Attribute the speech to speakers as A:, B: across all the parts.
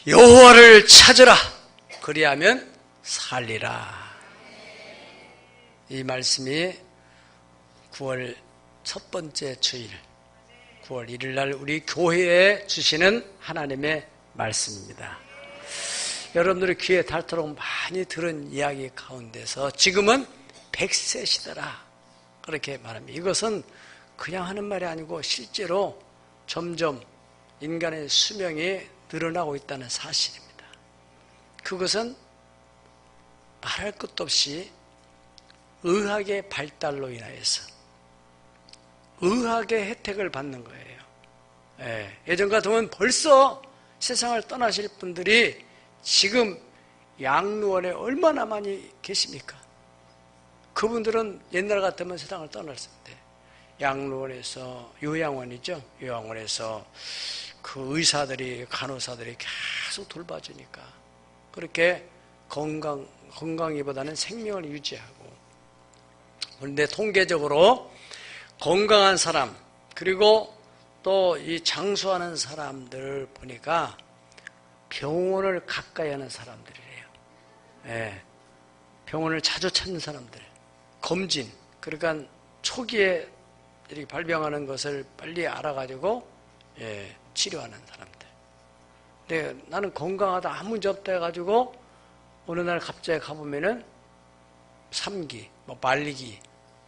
A: 여호와를 찾으라. 그리하면 살리라. 이 말씀이 9월 첫 번째 주일 9월 1일 날 우리 교회에 주시는 하나님의 말씀입니다. 여러분들이 귀에 닳도록 많이 들은 이야기 가운데서 지금은 100세 시대라 그렇게 말합니다. 이것은 그냥 하는 말이 아니고 실제로 점점 인간의 수명이 늘어나고 있다는 사실입니다. 그것은 말할 것도 없이 의학의 발달로 인하여서 의학의 혜택을 받는 거예요. 예전 같으면 벌써 세상을 떠나실 분들이 지금 양로원에 얼마나 많이 계십니까? 그분들은 옛날 같으면 세상을 떠났을 때 양로원에서 요양원이죠. 요양원에서 그 의사들이 간호사들이 계속 돌봐주니까 그렇게 건강이보다는 생명을 유지하고, 그런데 통계적으로 건강한 사람 그리고 또 이 장수하는 사람들 보니까 병원을 가까이 하는 사람들이래요. 병원을 자주 찾는 사람들, 검진, 그러니까 초기에 이렇게 발병하는 것을 빨리 알아가지고 치료하는 사람들. 근데 나는 건강하다 아무 문제 없다 해가지고 어느 날 갑자기 가보면은 3기, 말리기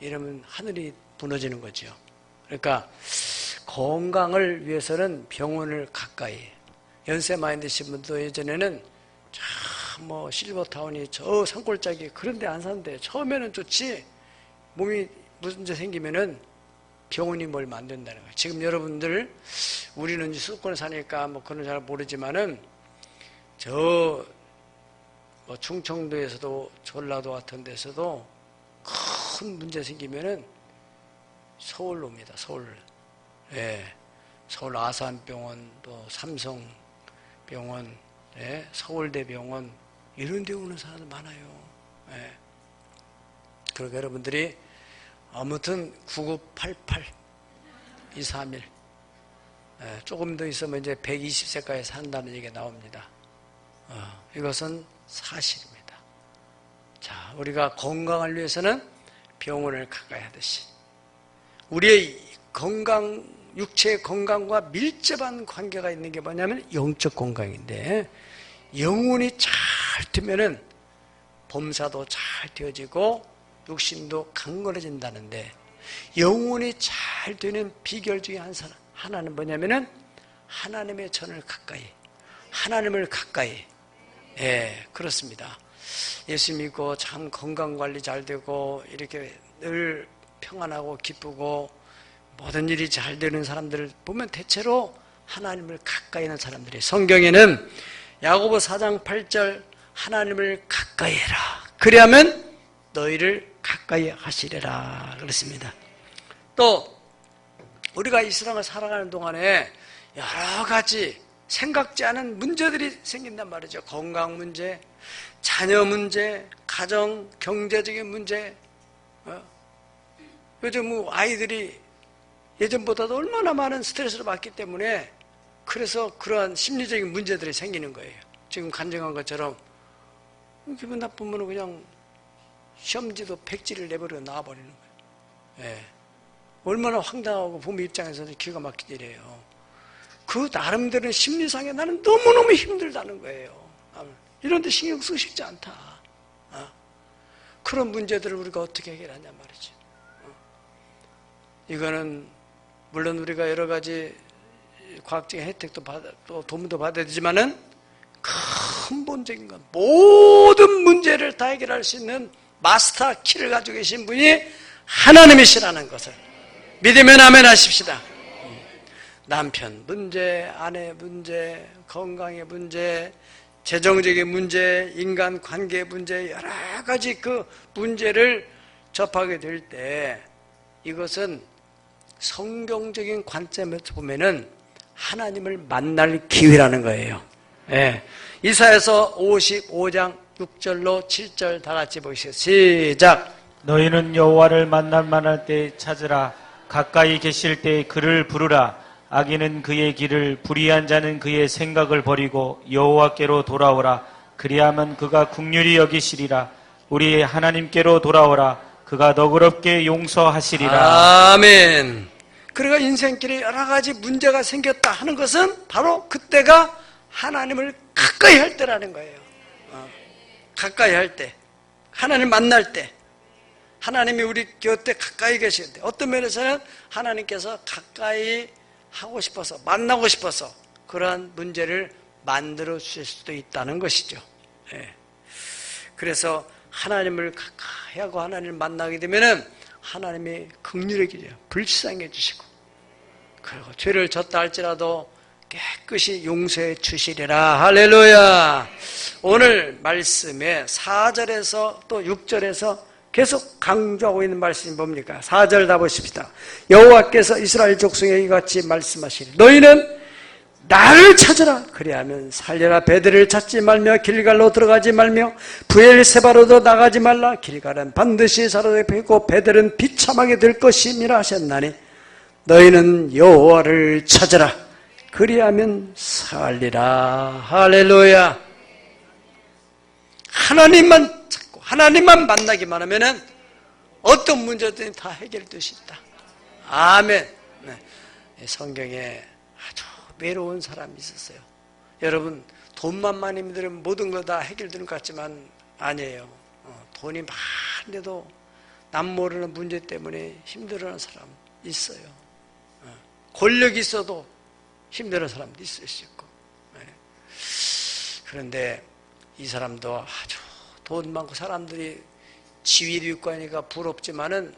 A: 이러면 하늘이 무너지는 거죠. 그러니까 건강을 위해서는 병원을 가까이 해요. 연세 많이 드신 분도 예전에는 실버타운이 저 산골짜기 그런 데 안 사는데 처음에는 좋지, 몸이 문제 생기면은 병원이 뭘 만든다는 거예요. 지금 여러분들 우리는 수도권에 사니까 그런 잘 모르지만은 충청도에서도 전라도 같은 데서도 큰 문제 생기면은 서울로 옵니다. 서울. 서울 아산병원, 또 삼성병원, 서울대병원 이런 데 오는 사람들 많아요. 그러니까 여러분들이 아무튼 9988 231 조금 더 있으면 이제 120세까지 산다는 얘기가 나옵니다. 이것은 사실입니다. 자, 우리가 건강을 위해서는 병원을 가까이 하듯이 우리의 건강, 육체의 건강과 밀접한 관계가 있는 게 뭐냐면 영적 건강인데, 영혼이 잘 되면은 범사도 잘 되어지고 육신도 강건해진다는데, 영혼이 잘 되는 비결 중에 하나는 뭐냐면은 하나님의 전을 가까이, 하나님을 가까이. 그렇습니다. 예수 믿고 참 건강관리 잘 되고 이렇게 늘 평안하고 기쁘고 모든 일이 잘 되는 사람들을 보면 대체로 하나님을 가까이 하는 사람들이, 성경에는 야고보 4장 8절 하나님을 가까이 해라 그리하면 너희를 가까이 하시리라 그랬습니다. 또 우리가 이 세상을 살아가는 동안에 여러 가지 생각지 않은 문제들이 생긴단 말이죠. 건강 문제, 자녀 문제, 가정, 경제적인 문제. 요즘 아이들이 예전보다도 얼마나 많은 스트레스를 받기 때문에 그래서 그러한 심리적인 문제들이 생기는 거예요. 지금 간증한 것처럼 기분 나쁘면 그냥 시험지도 백지를 내버리고 나와버리는 거예요. 얼마나 황당하고 부모 입장에서는 기가 막힌 일이에요. 그 나름대로 심리상에 나는 너무너무 힘들다는 거예요. 이런 데 신경 쓰고 싶지 않다. 그런 문제들을 우리가 어떻게 해결하냐 말이지. 이거는 물론 우리가 여러 가지 과학적인 혜택도 또 도움도 받아야 되지만은 근본적인 건 모든 문제를 다 해결할 수 있는 마스터 키를 가지고 계신 분이 하나님이시라는 것을 믿으면 아멘 하십시다. 남편 문제, 아내 문제, 건강의 문제, 재정적인 문제, 인간관계 문제, 여러 가지 그 문제를 접하게 될 때 이것은 성경적인 관점에서 보면은 하나님을 만날 기회라는 거예요. 이사야서 55장 6절로 7절 다 같이 보시죠. 시작.
B: 너희는 여호와를 만날 만할 때 찾으라. 가까이 계실 때 그를 부르라. 악인은 그의 길을, 불의한 자는 그의 생각을 버리고 여호와께로 돌아오라. 그리하면 그가 긍휼히 여기시리라. 우리 하나님께로 돌아오라. 그가 너그럽게 용서하시리라.
A: 아멘. 그러니까 인생길에 여러 가지 문제가 생겼다 하는 것은 바로 그때가 하나님을 가까이 할 때라는 거예요. 가까이 할 때, 하나님 만날 때, 하나님이 우리 곁에 가까이 계실 때, 어떤 면에서는 하나님께서 가까이 하고 싶어서, 만나고 싶어서 그러한 문제를 만들어 주실 수도 있다는 것이죠. 그래서 하나님을 가까이 하고 하나님을 만나게 되면은 하나님이 긍휼히 여기죠. 불쌍해 주시고, 그리고 죄를 졌다 할지라도 깨끗이 용서해 주시리라. 할렐루야. 오늘 말씀에 4절에서 또 6절에서 계속 강조하고 있는 말씀이 뭡니까? 4절 다 보십시다. 여호와께서 이스라엘 족속에게 이같이 말씀하시니 너희는 나를 찾으라. 그리하면 살려라. 베델을 찾지 말며 길갈로 들어가지 말며 브엘세바로도 나가지 말라. 길갈은 반드시 사로잡혀 있고 베델은 비참하게 될 것임이라 하셨나니 너희는 여호와를 찾으라. 그리하면 살리라. 할렐루야. 하나님만 찾고 하나님만 만나기만 하면은 어떤 문제든 다 해결될 수 있다. 아멘. 성경에 아주 외로운 사람이 있었어요. 여러분, 돈만 많이 들으면 모든 거 다 해결되는 것 같지만 아니에요. 돈이 많은데도 남 모르는 문제 때문에 힘들어하는 사람 있어요. 권력이 있어도 힘들어하는 사람도 있을 수 있고. 그런데 이 사람도 아주 돈 많고 사람들이 지위도 있고 하니까 부럽지만은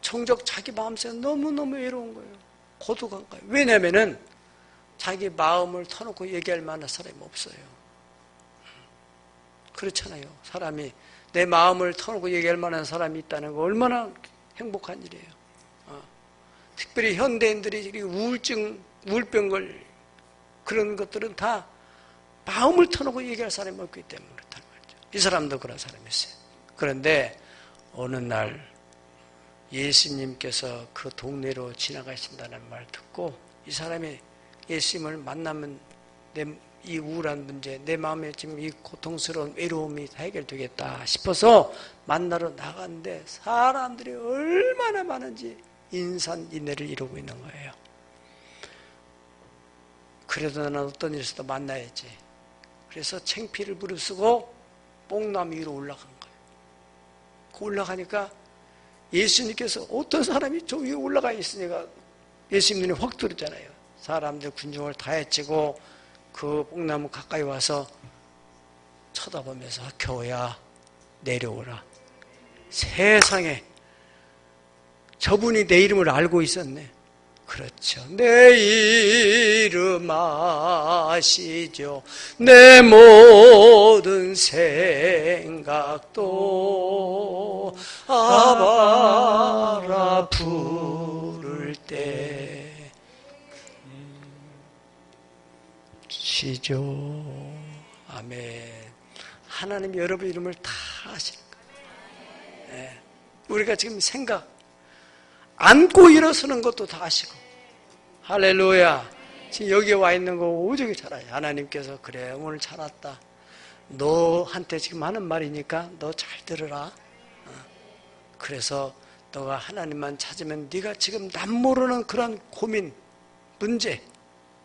A: 정작 자기 마음속에 너무너무 외로운 거예요. 고독한 거예요. 왜냐면은 자기 마음을 터놓고 얘기할 만한 사람이 없어요. 그렇잖아요. 사람이 내 마음을 터놓고 얘기할 만한 사람이 있다는 거 얼마나 행복한 일이에요. 특별히 현대인들이 우울병 걸 그런 것들은 다 마음을 터놓고 얘기할 사람이 없기 때문에 그렇다는 거죠. 이 사람도 그런 사람이었어요. 그런데 어느 날 예수님께서 그 동네로 지나가신다는 말 듣고 이 사람이 예수님을 만나면 이 우울한 문제, 내 마음에 지금 이 고통스러운 외로움이 다 해결되겠다 싶어서 만나러 나갔는데 사람들이 얼마나 많은지 인산인해를 이루고 있는 거예요. 그래도 나는 어떤 일에서도 만나야지. 그래서 창피를 무릅쓰고 뽕나무 위로 올라간 거예요. 그 올라가니까 예수님께서 어떤 사람이 저 위에 올라가 있으니까 예수님 눈에 확 들었잖아요. 사람들 군중을 다 해치고 그 뽕나무 가까이 와서 쳐다보면서 겨우야 내려오라. 세상에 저분이 내 이름을 알고 있었네. 그렇죠. 내 이름 아시죠. 내 모든 생각도 아바라 부를 때 시죠. 아멘. 하나님이 여러분 이름을 다 아시는 거예요. 네. 우리가 지금 생각 안고 일어서는 것도 다 아시고. 할렐루야. 지금 여기에 와 있는 거 오죽이 잘 알아요. 하나님께서 그래 오늘 잘 왔다. 너한테 지금 하는 말이니까 너 잘 들으라. 그래서 너가 하나님만 찾으면 네가 지금 남 모르는 그런 고민, 문제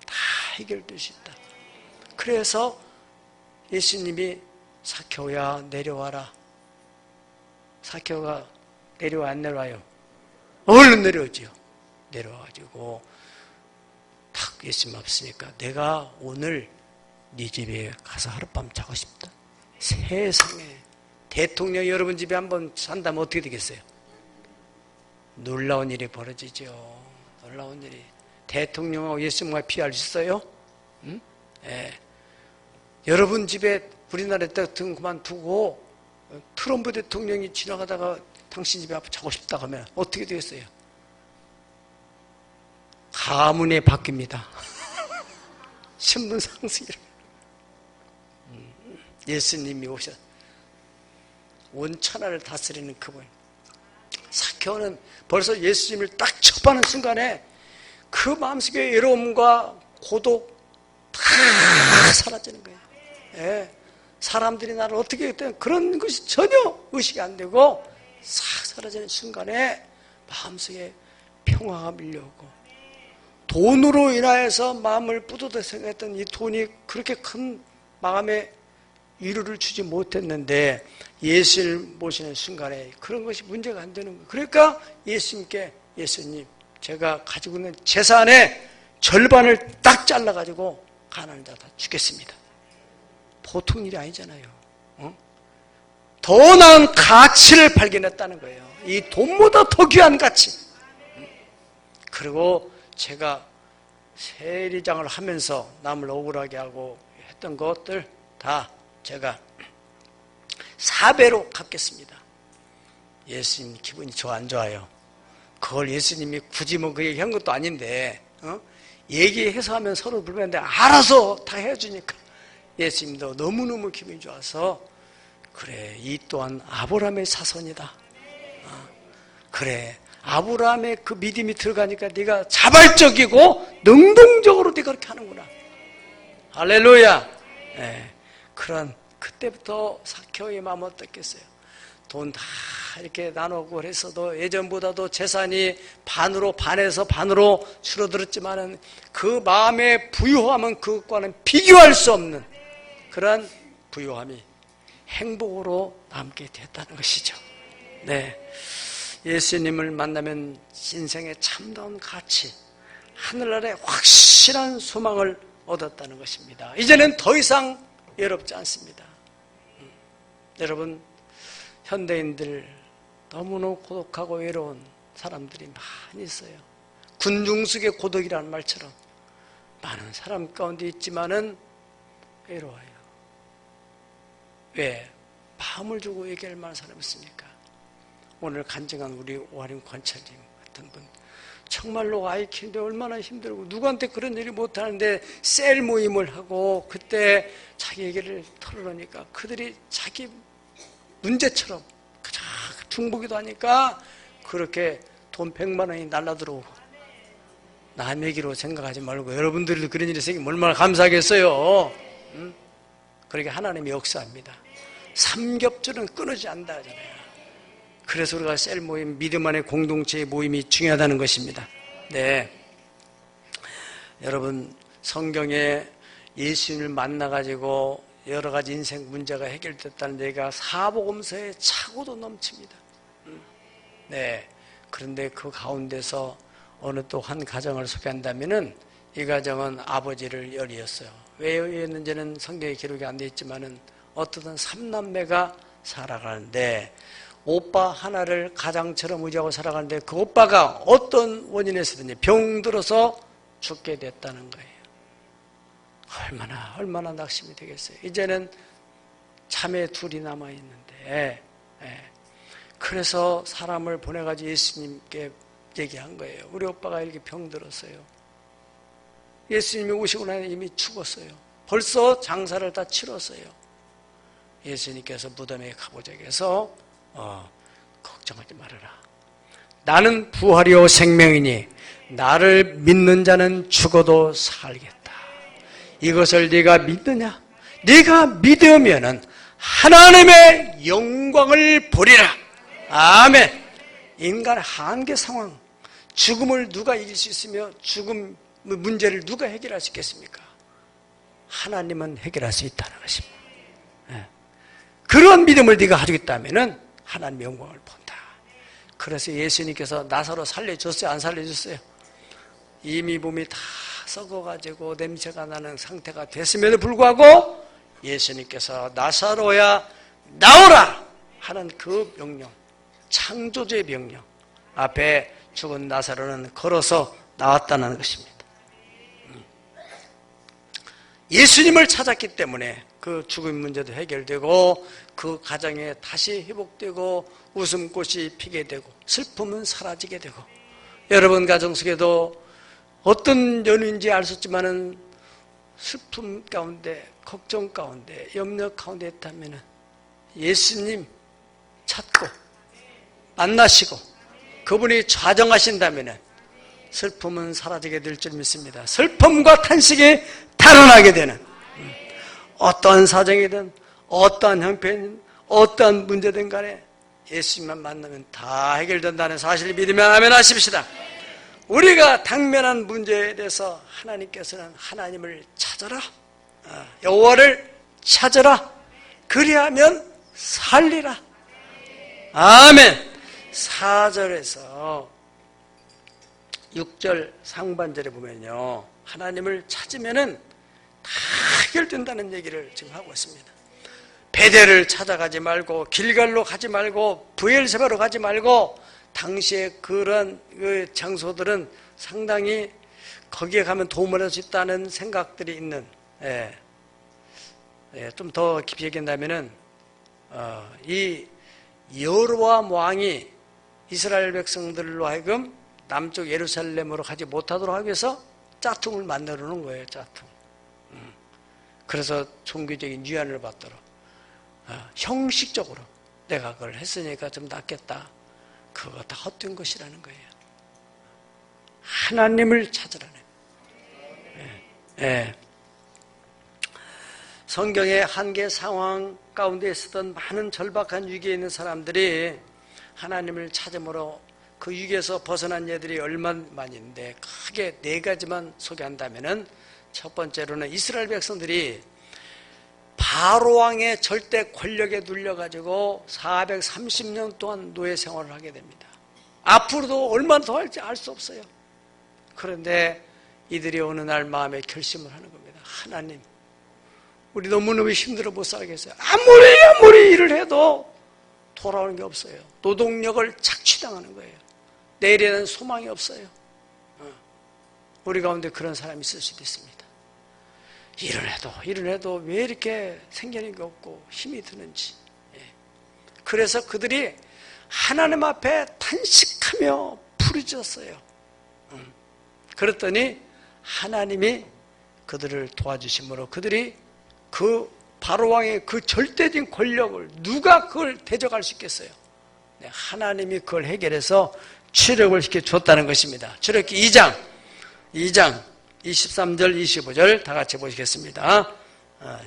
A: 다 해결될 수 있다. 그래서 예수님이 사케오야 내려와라. 사케오가 내려와 안 내려와요? 얼른 내려오지요. 내려와가지고 탁 예수님 없으니까 내가 오늘 네 집에 가서 하룻밤 자고 싶다. 세상에 대통령이 여러분 집에 한번 산다면 어떻게 되겠어요? 놀라운 일이 벌어지죠. 놀라운 일이. 대통령하고 예수님과 비할 수 있어요? 응? 예. 여러분 집에 우리나라 대통령 그만두고 트럼프 대통령이 지나가다가 당신 집에 앞에 자고 싶다 하면 어떻게 되겠어요? 가문에 바뀝니다. 신분 상승이. 예수님이 오셔 온 천하를 다스리는 그분. 사케오는 벌써 예수님을 딱 접하는 순간에 그 마음속의 외로움과 고독 다 사라지는 거예요. 예. 사람들이 나를 어떻게 했든 그런 것이 전혀 의식이 안 되고 싹 사라지는 순간에 마음속에 평화가 밀려오고, 돈으로 인하여서 마음을 뿌듯하게 생각했던 이 돈이 그렇게 큰 마음에 위로를 주지 못했는데 예수를 모시는 순간에 그런 것이 문제가 안 되는 거예요. 그러니까 예수님께, 예수님, 제가 가지고 있는 재산의 절반을 딱 잘라가지고 가난한 자 다 주겠습니다. 보통 일이 아니잖아요. 더 나은 가치를 발견했다는 거예요. 이 돈보다 더 귀한 가치. 그리고 제가 세리장을 하면서 남을 억울하게 하고 했던 것들 다 제가 4배로 갚겠습니다. 예수님 기분이 안 좋아요. 그걸 예수님이 굳이 뭐 그 얘기한 것도 아닌데 얘기해서 하면 서로 불편한데 알아서 다 해주니까 예수님도 너무너무 기분이 좋아서, 그래, 이 또한 아브라함의 자손이다. 그래, 아브라함의 그 믿음이 들어가니까 네가 자발적이고 능동적으로 네가 그렇게 하는구나. 할렐루야. 네, 그런 그때부터 삭개오의 마음 어떻겠어요? 돈 다 이렇게 나누고 그랬어도 예전보다도 재산이 반에서 반으로 줄어들었지만은 그 마음의 부유함은 그것과는 비교할 수 없는 그런 부유함이 행복으로 남게 됐다는 것이죠. 네, 예수님을 만나면 인생의 참다운 가치, 하늘나라의 확실한 소망을 얻었다는 것입니다. 이제는 더 이상 외롭지 않습니다. 여러분, 현대인들 너무너무 고독하고 외로운 사람들이 많이 있어요. 군중숙의 고독이라는 말처럼 많은 사람 가운데 있지만은 외로워요. 왜? 마음을 주고 얘기할 만한 사람이 있습니까? 오늘 간증한 우리 오하림 관찰님 같은 분, 정말로 아이 키우는데 얼마나 힘들고 누구한테 그런 얘기 못하는데 셀 모임을 하고 그때 자기 얘기를 털어놓으니까 그들이 자기 문제처럼 그저 중보기도 하니까 그렇게 돈 100만 원이 날라들어오고, 남 얘기로 생각하지 말고 여러분들도 그런 일이 생기면 얼마나 감사하겠어요. 그러니까 하나님이 역사합니다. 삼겹줄은 끊어지지 않는다 하잖아요. 그래서 우리가 셀 모임, 믿음 안의 공동체의 모임이 중요하다는 것입니다. 네, 여러분, 성경에 예수님을 만나가지고 여러 가지 인생 문제가 해결됐다는 얘기가 사복음서에 차고도 넘칩니다. 네, 그런데 그 가운데서 어느 또 한 가정을 소개한다면은 이 가정은 아버지를 열이었어요. 왜 열이었는지는 성경에 기록이 안 되어 있지만은 어떤 3남매가 살아가는데 오빠 하나를 가장처럼 의지하고 살아가는데 그 오빠가 어떤 원인에서든지 병들어서 죽게 됐다는 거예요. 얼마나 낙심이 되겠어요. 이제는 자매 둘이 남아있는데, 그래서 사람을 보내가지고 예수님께 얘기한 거예요. 우리 오빠가 이렇게 병들었어요. 예수님이 오시고 나니 이미 죽었어요. 벌써 장사를 다 치렀어요. 예수님께서 무덤에 가보자 해서 걱정하지 말아라. 나는 부활이요 생명이니 나를 믿는 자는 죽어도 살겠다. 이것을 네가 믿느냐? 네가 믿으면은 하나님의 영광을 보리라. 아멘. 인간의 한계 상황, 죽음을 누가 이길 수 있으며 죽음 문제를 누가 해결할 수 있겠습니까? 하나님은 해결할 수 있다는 것입니다. 그런 믿음을 네가 가지고 있다면은 하나님의 영광을 본다. 그래서 예수님께서 나사로 살려줬어요? 안 살려줬어요? 이미 몸이 다 썩어가지고 냄새가 나는 상태가 됐음에도 불구하고 예수님께서 나사로야 나오라 하는 그 명령, 창조주의 명령 앞에 죽은 나사로는 걸어서 나왔다는 것입니다. 예수님을 찾았기 때문에 그 죽음 문제도 해결되고 그 가정에 다시 회복되고 웃음꽃이 피게 되고 슬픔은 사라지게 되고, 여러분 가정 속에도 어떤 연유인지 알 수 없지만은 슬픔 가운데, 걱정 가운데, 염려 가운데 있다면은 예수님 찾고 만나시고 그분이 좌정하신다면은 슬픔은 사라지게 될 줄 믿습니다. 슬픔과 탄식이 달아나게 되는, 어떠한 사정이든 어떠한 형편이든 어떠한 문제든 간에 예수님만 만나면 다 해결된다는 사실을 믿으면 아멘 하십시다. 우리가 당면한 문제에 대해서 하나님께서는 하나님을 찾아라, 여호와를 찾아라, 그리하면 살리라. 아멘. 4절에서 6절 상반절에 보면요, 하나님을 찾으면은 다 해결된다는 얘기를 지금 하고 있습니다. 베델을 찾아가지 말고, 길갈로 가지 말고, 브엘세바로 가지 말고, 당시에 그런 그 장소들은 상당히 거기에 가면 도움을 할 수 있다는 생각들이 있는, 좀 더 깊이 얘기한다면은, 이 여로보암 왕이 이스라엘 백성들로 하여금 남쪽 예루살렘으로 가지 못하도록 하기 위해서 짝퉁을 만들어 놓은 거예요, 짝퉁. 그래서 종교적인 유한을 받도록, 형식적으로 내가 그걸 했으니까 좀 낫겠다. 그거 다 헛된 것이라는 거예요. 하나님을 찾으라는 거예요. 성경의 한계 상황 가운데 있었던 많은 절박한 위기에 있는 사람들이 하나님을 찾음으로 그 위기에서 벗어난 예들이 얼마만이 있는데, 크게 4가지만 소개한다면은, 첫 번째로는 이스라엘 백성들이 바로왕의 절대 권력에 눌려가지고 430년 동안 노예 생활을 하게 됩니다. 앞으로도 얼마나 더 할지 알 수 없어요. 그런데 이들이 어느 날 마음에 결심을 하는 겁니다. 하나님, 우리 너무너무 힘들어 못 살겠어요. 아무리 일을 해도 돌아오는 게 없어요. 노동력을 착취당하는 거예요. 내일에 대한 소망이 없어요. 우리 가운데 그런 사람이 있을 수도 있습니다. 일을 해도 왜 이렇게 생기는 게 없고 힘이 드는지. 그래서 그들이 하나님 앞에 탄식하며 부르짖었어요. 그랬더니 하나님이 그들을 도와주심으로 그들이 그 바로왕의 그 절대적인 권력을, 누가 그걸 대적할 수 있겠어요? 하나님이 그걸 해결해서 출애굽을 시켜줬다는 것입니다. 출애굽기 2장 23절 25절 다 같이 보시겠습니다.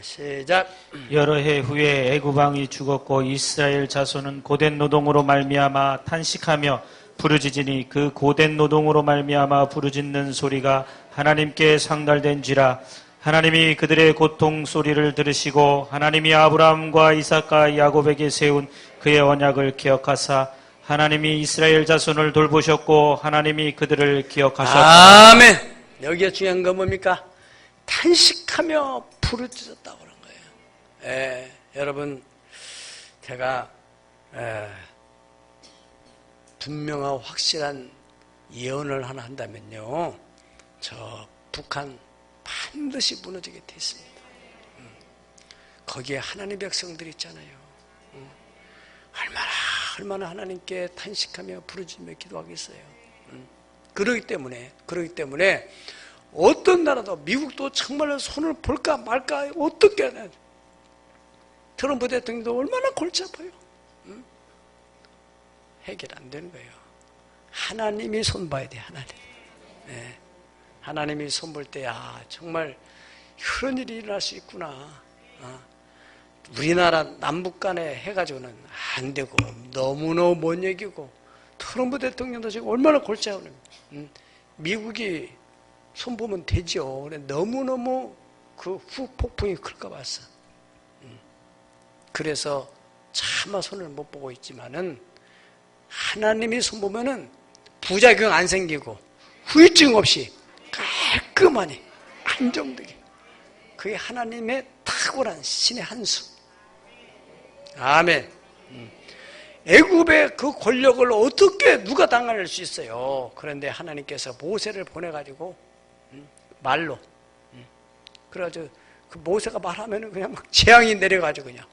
A: 시작.
B: 여러 해 후에 애굽 왕이 죽었고 이스라엘 자손은 고된 노동으로 말미암아 탄식하며 부르짖으니 그 고된 노동으로 말미암아 부르짖는 소리가 하나님께 상달된지라. 하나님이 그들의 고통 소리를 들으시고 하나님이 아브라함과 이삭과 야곱에게 세운 그의 언약을 기억하사 하나님이 이스라엘 자손을 돌보셨고 하나님이 그들을 기억하셨다.
A: 아멘. 여기에 중요한 건 뭡니까? 탄식하며 부르짖었다고 그런 거예요. 여러분, 제가 분명하고 확실한 예언을 하나 한다면요, 저 북한 반드시 무너지게 돼 있습니다. 거기에 하나님 백성들이 있잖아요. 얼마나 하나님께 탄식하며 부르짖으며 기도하겠어요. 그러기 때문에 어떤 나라도, 미국도 정말 손을 볼까 말까 어떻게 해야 돼. 트럼프 대통령도 얼마나 골치 아파요. 해결 안 되는 거예요. 하나님이 손봐야 돼. 하나님. 하나님이 손볼 때, 정말 그런 일이 일어날 수 있구나. 우리나라 남북 간에 해가지고는 안 되고 너무너무 먼 얘기고, 트럼프 대통령도 지금 얼마나 골치 아프는, 미국이 손보면 되죠. 너무너무 그 후폭풍이 클까 봤어. 그래서 차마 손을 못 보고 있지만은, 하나님이 손보면은 부작용 안 생기고 후유증 없이 깔끔하니 안정되게, 그게 하나님의 탁월한 신의 한 수. 아멘. 애굽의 그 권력을 어떻게 누가 당할 수 있어요? 그런데 하나님께서 모세를 보내가지고 말로, 그래가지고 그 모세가 말하면은 그냥 막 재앙이 내려가지고 그냥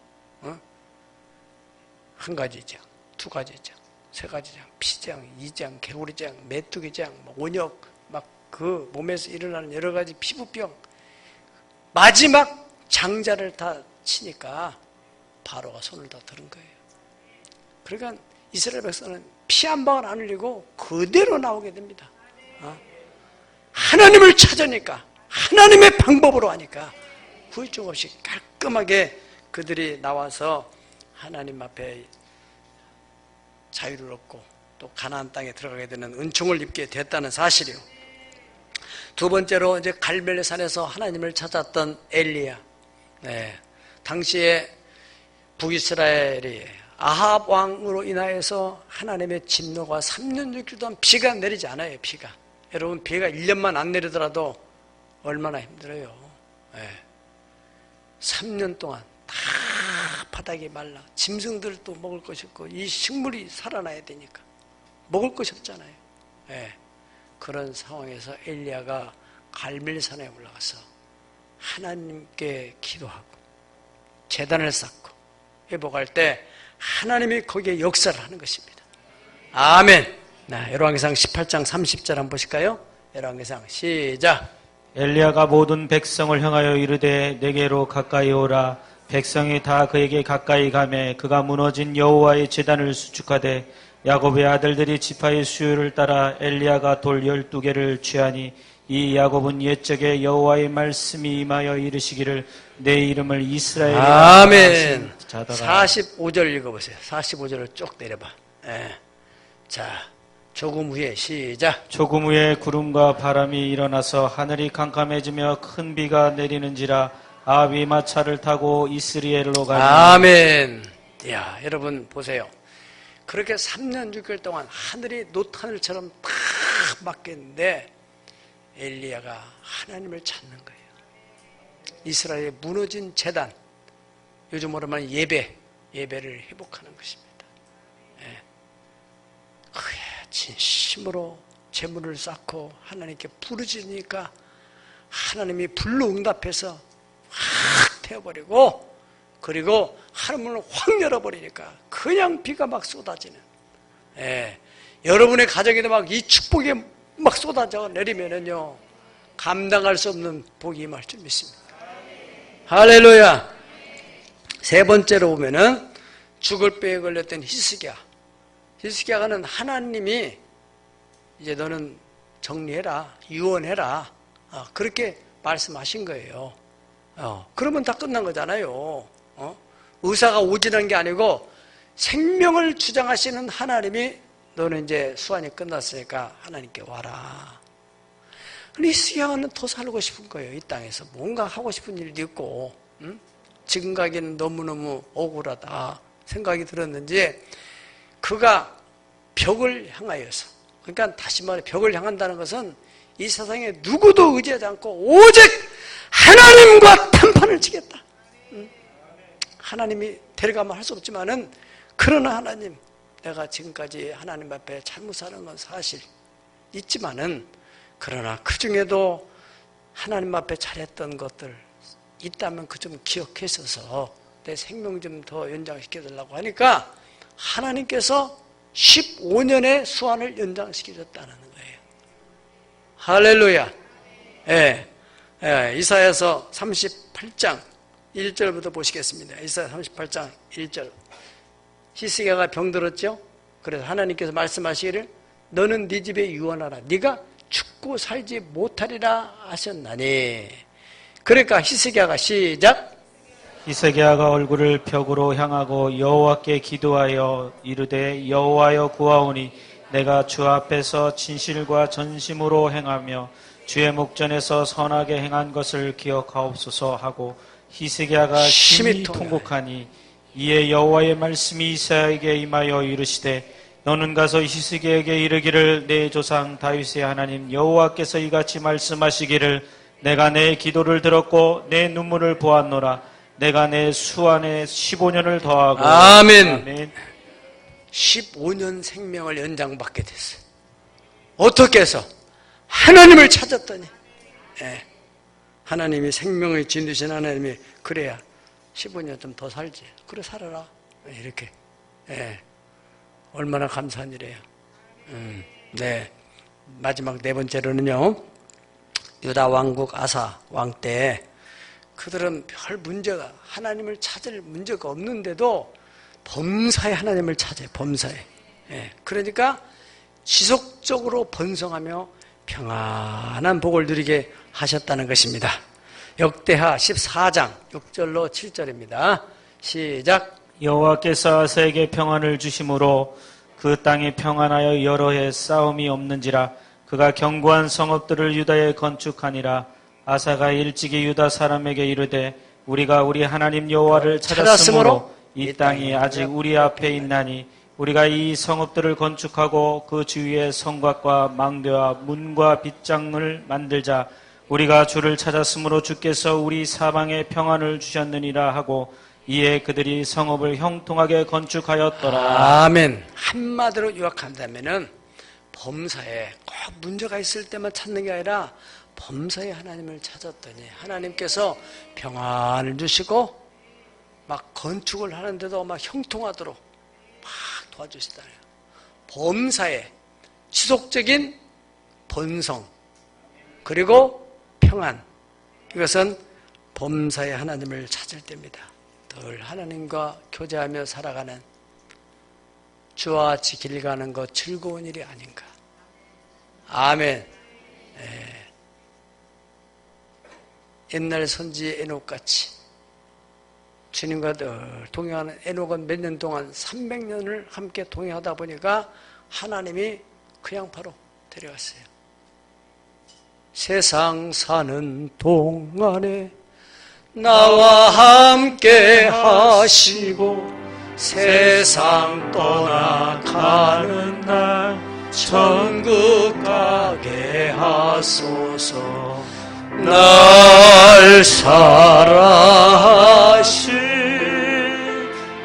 A: 한 가지 재앙, 두 가지 재앙, 세 가지 재앙, 피재앙, 이재앙, 개구리 재앙, 메뚜기 재앙, 온역, 막 그 몸에서 일어나는 여러 가지 피부병, 마지막 장자를 다 치니까 바로가 손을 다 들은 거예요. 그러니까 이스라엘 백성은 피 한 방울 안 흘리고 그대로 나오게 됩니다. 하나님을 찾으니까, 하나님의 방법으로 하니까 후유증 없이 깔끔하게 그들이 나와서 하나님 앞에 자유를 얻고 또 가나안 땅에 들어가게 되는 은총을 입게 됐다는 사실이요. 두 번째로 이제 갈멜산에서 하나님을 찾았던 엘리야. 당시에 북이스라엘이 아합 왕으로 인하여서 하나님의 진노가 3년 6개월 동안 비가 내리지 않아요. 비가. 여러분, 비가 1년만 안 내리더라도 얼마나 힘들어요. 3년 동안 다 바닥이 말라. 짐승들도 먹을 것이 없고 이 식물이 살아나야 되니까 먹을 것이 없잖아요. 그런 상황에서 엘리야가 갈멜산에 올라가서 하나님께 기도하고 제단을 쌓고 회복할 때 하나님이 거기에 역사를 하는 것입니다. 아멘. 열왕기상 18장 30절 한번 보실까요? 열왕기상 시작.
B: 엘리야가 모든 백성을 향하여 이르되 내게로 가까이 오라. 백성이 다 그에게 가까이 가매 그가 무너진 여호와의 제단을 수축하되 야곱의 아들들이 지파의 수요를 따라 엘리야가 돌 12개를 취하니 이 야곱은 옛적에 여호와의 말씀이 임하여 이르시기를 내 이름을 이스라엘이라
A: 아멘.
B: 자다가
A: 45절 읽어보세요. 45절을 쭉 내려봐. 자, 조금 후에 시작.
B: 조금 후에 구름과 바람이 일어나서 하늘이 캄캄해지며 큰 비가 내리는지라 아합이 마차를 타고 이스라엘로 가니.
A: 아멘. 야, 여러분 보세요. 그렇게 3년 6개월 동안 하늘이 노타늘처럼 탁 막혔는데 엘리야가 하나님을 찾는 거예요. 이스라엘의 무너진 제단, 요즘으로 말하면 예배를 회복하는 것입니다. 진심으로 제물을 쌓고 하나님께 부르짖으니까 하나님이 불로 응답해서 확 태워버리고, 그리고 하늘문을 확 열어버리니까 그냥 비가 막 쏟아지는. 여러분의 가정에도 막 이 축복이 막 쏟아져 내리면은요, 감당할 수 없는 복이 임할 줄 믿습니다. 할렐루야. 세 번째로 보면은 죽을 뼈에 걸렸던 히스기야가는 하나님이 이제 너는 정리해라, 유언해라, 그렇게 말씀하신 거예요. 그러면 다 끝난 거잖아요. 의사가 오지는 게 아니고 생명을 주장하시는 하나님이 너는 이제 수환이 끝났으니까 하나님께 와라. 근데 히스기야는 더 살고 싶은 거예요. 이 땅에서 뭔가 하고 싶은 일도 있고, 지금 가기는 너무너무 억울하다 생각이 들었는지 그가 벽을 향하여서, 그러니까 다시 말해 벽을 향한다는 것은 이 세상에 누구도 의지하지 않고 오직 하나님과談판을 치겠다. 하나님이 데려가면 할 수 없지만은, 그러나 하나님, 내가 지금까지 하나님 앞에 잘못 사는 건 사실 있지만은, 그러나 그 중에도 하나님 앞에 잘했던 것들 있다면 그 좀 기억해서서 내 생명 좀 더 연장시켜달라고 하니까 하나님께서 15년의 수완을 연장시켜줬다는 거예요. 할렐루야. 이사야서 38장 1절부터 보시겠습니다. 이사야 38장 1절. 히스기야가 병들었죠. 그래서 하나님께서 말씀하시기를 너는 네 집에 유언하라. 네가 죽고 살지 못하리라 하셨나니. 그러니까 히스기야가 시작.
B: 히스기야가 얼굴을 벽으로 향하고 여호와께 기도하여 이르되 여호와여 구하오니 내가 주 앞에서 진실과 전심으로 행하며 주의 목전에서 선하게 행한 것을 기억하옵소서 하고 히스기야가 심히 통곡하니 이에 여호와의 말씀이 이사야에게 임하여 이르시되 너는 가서 히스기야에게 이르기를 내 조상 다윗의 하나님 여호와께서 이같이 말씀하시기를 내가 내 기도를 들었고 내 눈물을 보았노라. 내가 내 수완에 15년을 더하고.
A: 아멘.
B: 아멘.
A: 15년 생명을 연장받게 됐어요. 어떻게 해서? 하나님을 찾았더니. 하나님이 생명을 진두신 하나님이 그래야 15년 좀 더 살지. 그래 살아라. 이렇게. 얼마나 감사한 일이에요. 마지막 네 번째로는요, 유다 왕국 아사 왕 때 그들은 별 문제가, 하나님을 찾을 문제가 없는데도 범사에 하나님을 찾아요. 범사에. 그러니까 지속적으로 번성하며 평안한 복을 누리게 하셨다는 것입니다. 역대하 14장 6절로 7절입니다. 시작.
B: 여호와께서 세계 평안을 주심으로 그 땅이 평안하여 여러 해 싸움이 없는지라. 그가 견고한 성읍들을 유다에 건축하니라. 아사가 일찍이 유다 사람에게 이르되 우리가 우리 하나님 여호와를 찾았으므로 이 땅이 아직 우리 앞에 있나니 우리가 이 성읍들을 건축하고 그 주위에 성곽과 망대와 문과 빗장을 만들자. 우리가 주를 찾았으므로 주께서 우리 사방에 평안을 주셨느니라 하고 이에 그들이 성읍을 형통하게 건축하였더라.
A: 아멘. 한마디로 요약한다면은 범사에 꼭 문제가 있을 때만 찾는 게 아니라 범사에 하나님을 찾았더니 하나님께서 평안을 주시고 막 건축을 하는데도 막 형통하도록 막 도와주시잖아요. 범사에 지속적인 번성 그리고 평안, 이것은 범사에 하나님을 찾을 때입니다. 늘 하나님과 교제하며 살아가는 주와 같이 길 가는 것 즐거운 일이 아닌가. 아멘. 옛날 선지 에녹같이 주님과 늘 동행하는, 에녹은 몇 년 동안 300년을 함께 동행하다 보니까 하나님이 그냥 바로 데려갔어요. 세상 사는 동안에 나와 함께 하시고 세상 떠나가는 날 천국 가게 하소서. 날 사랑하신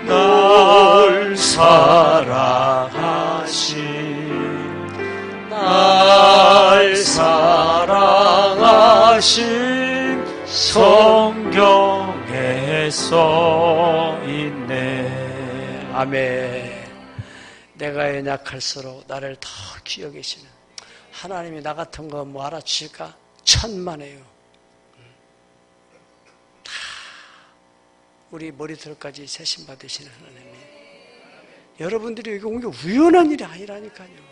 A: 날 사랑하신 날 사랑하신 성경에 써 있네. 아멘. 내가 연약할수록 나를 더 귀여 계시는 하나님이 나 같은 거 뭐 알아주실까? 천만에요. 다 우리 머리털까지 세심 받으시는 하나님이. 여러분들이 여기 온 게 우연한 일이 아니라니까요.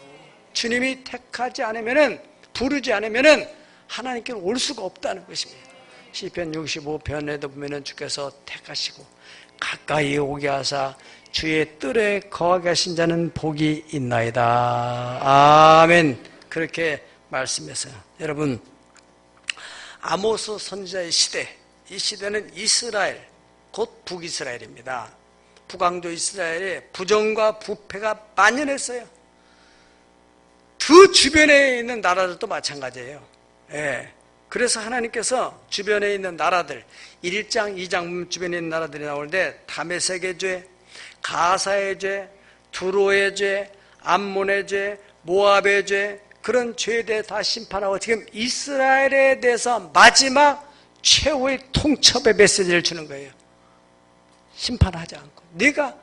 A: 주님이 택하지 않으면은, 부르지 않으면은 하나님께는 올 수가 없다는 것입니다. 시편 65편에도 보면은 주께서 택하시고 가까이 오게 하사 주의 뜰에 거하게 하신 자는 복이 있나이다. 아멘. 그렇게 말씀했어요. 여러분, 아모스 선지자의 시대, 이 시대는 이스라엘, 곧 북이스라엘입니다. 북왕조 이스라엘에 부정과 부패가 만연했어요. 그 주변에 있는 나라들도 마찬가지예요. 예. 그래서 하나님께서 주변에 있는 나라들, 1장, 2장 주변에 있는 나라들이 나오는데 다메섹의 죄, 가사의 죄, 두로의 죄, 암몬의 죄, 모압의 죄, 그런 죄에 대해 다 심판하고 지금 이스라엘에 대해서 마지막 최후의 통첩의 메시지를 주는 거예요. 심판하지 않고 네가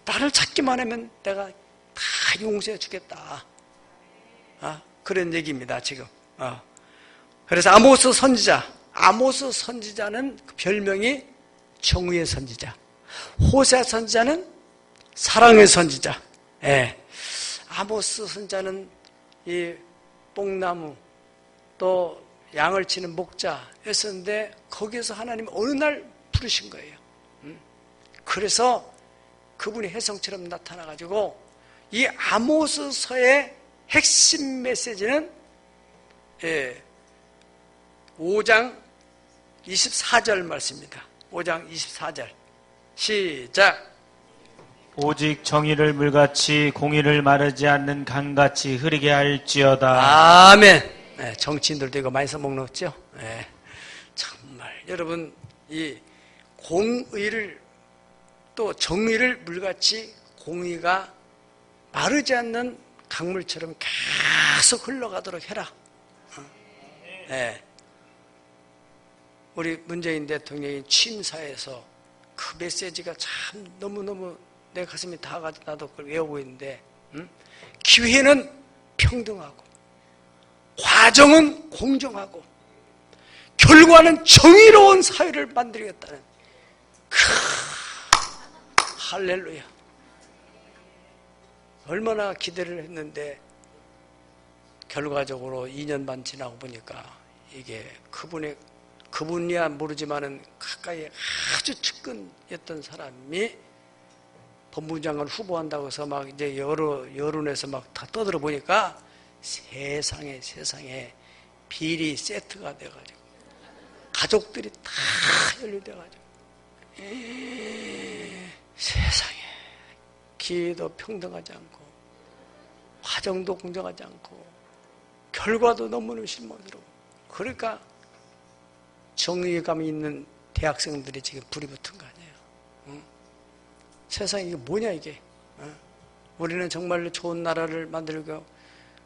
A: 나를 찾기만 하면 내가 다 용서해 주겠다. 그런 얘기입니다 지금. 그래서 아모스 선지자는 그 별명이 정의의 선지자, 호세 선지자는 사랑의 선지자. 예. 아모스 선지자는 이 뽕나무 또 양을 치는 목자였었는데 거기에서 하나님 어느 날 부르신 거예요. 그래서 그분이 혜성처럼 나타나가지고 이 아모스서의 핵심 메시지는 5장 24절 말씀입니다. 5장 24절 시작.
B: 오직 정의를 물같이 공의를 마르지 않는 강같이 흐르게 할지어다.
A: 아멘. 네, 정치인들도 이거 많이 써먹었죠. 네, 정말 여러분 이 공의를 또 정의를 물같이 공의가 마르지 않는 강물처럼 계속 흘러가도록 해라. 네. 우리 문재인 대통령이 취임사에서 그 메시지가 참 너무너무 내 가슴이 다가가지고 나도 그걸 외우고 있는데, 기회는 평등하고 과정은 공정하고 결과는 정의로운 사회를 만들겠다는 할렐루야. 얼마나 기대를 했는데 결과적으로 2년 반 지나고 보니까 이게 그분이야 모르지만은 가까이 아주 측근이었던 사람이 법무부 장관 후보한다고 해서 막 이제 여론에서 막 다 떠들어 보니까 세상에 비리 세트가 돼가지고 가족들이 다 연루돼가지고 세상에 기회도 평등하지 않고 과정도 공정하지 않고 결과도 너무너무 실망스러워. 그러니까 정의감이 있는 대학생들이 지금 불이 붙은 거 아니에요. 응? 세상에 이게 뭐냐 이게. 응? 우리는 정말로 좋은 나라를 만들고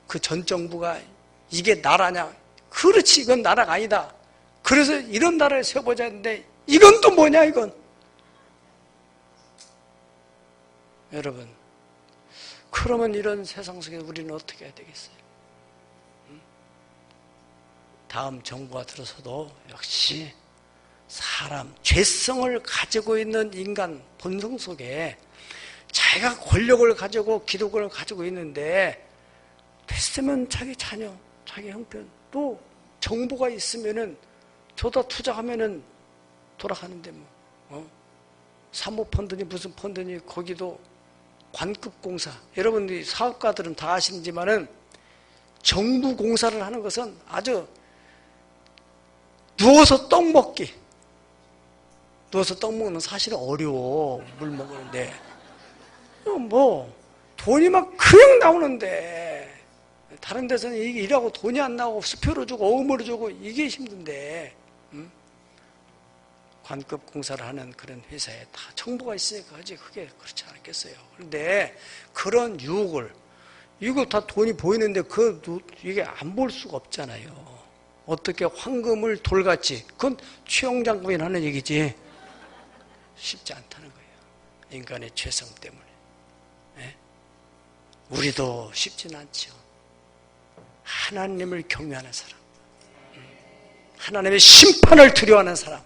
A: 그 전 정부가 이게 나라냐. 그렇지 이건 나라가 아니다. 그래서 이런 나라를 세워보자 했는데 이건 또 뭐냐 이건. 여러분 그러면 이런 세상 속에 우리는 어떻게 해야 되겠어요? 다음 정부가 들어서도 역시 사람, 죄성을 가지고 있는 인간 본성 속에 자기가 권력을 가지고 기득권을 가지고 있는데 됐으면 자기 자녀, 자기 형편 또 정보가 있으면은 저다 투자하면은 돌아가는데 사모펀드니 무슨 펀드니 거기도 관급공사. 여러분들이 사업가들은 다 아시지만은 정부 공사를 하는 것은 아주 누워서 떡 먹기. 누워서 떡 먹는 건 사실은 어려워. 물 먹는데. 돈이 막 그냥 나오는데. 다른 데서는 이게 일하고 돈이 안 나오고 수표로 주고 어음으로 주고 이게 힘든데. 관급 공사를 하는 그런 회사에 다 정보가 있으니까 하지 그게 그렇지 않겠어요. 그런데 그런 유혹을 이거 다 돈이 보이는데 이게 안 볼 수가 없잖아요. 어떻게 황금을 돌같이 그건 최영장군이 하는 얘기지 쉽지 않다는 거예요. 인간의 죄성 때문에. 네? 우리도 쉽지는 않죠. 하나님을 경외하는 사람, 하나님의 심판을 두려워하는 사람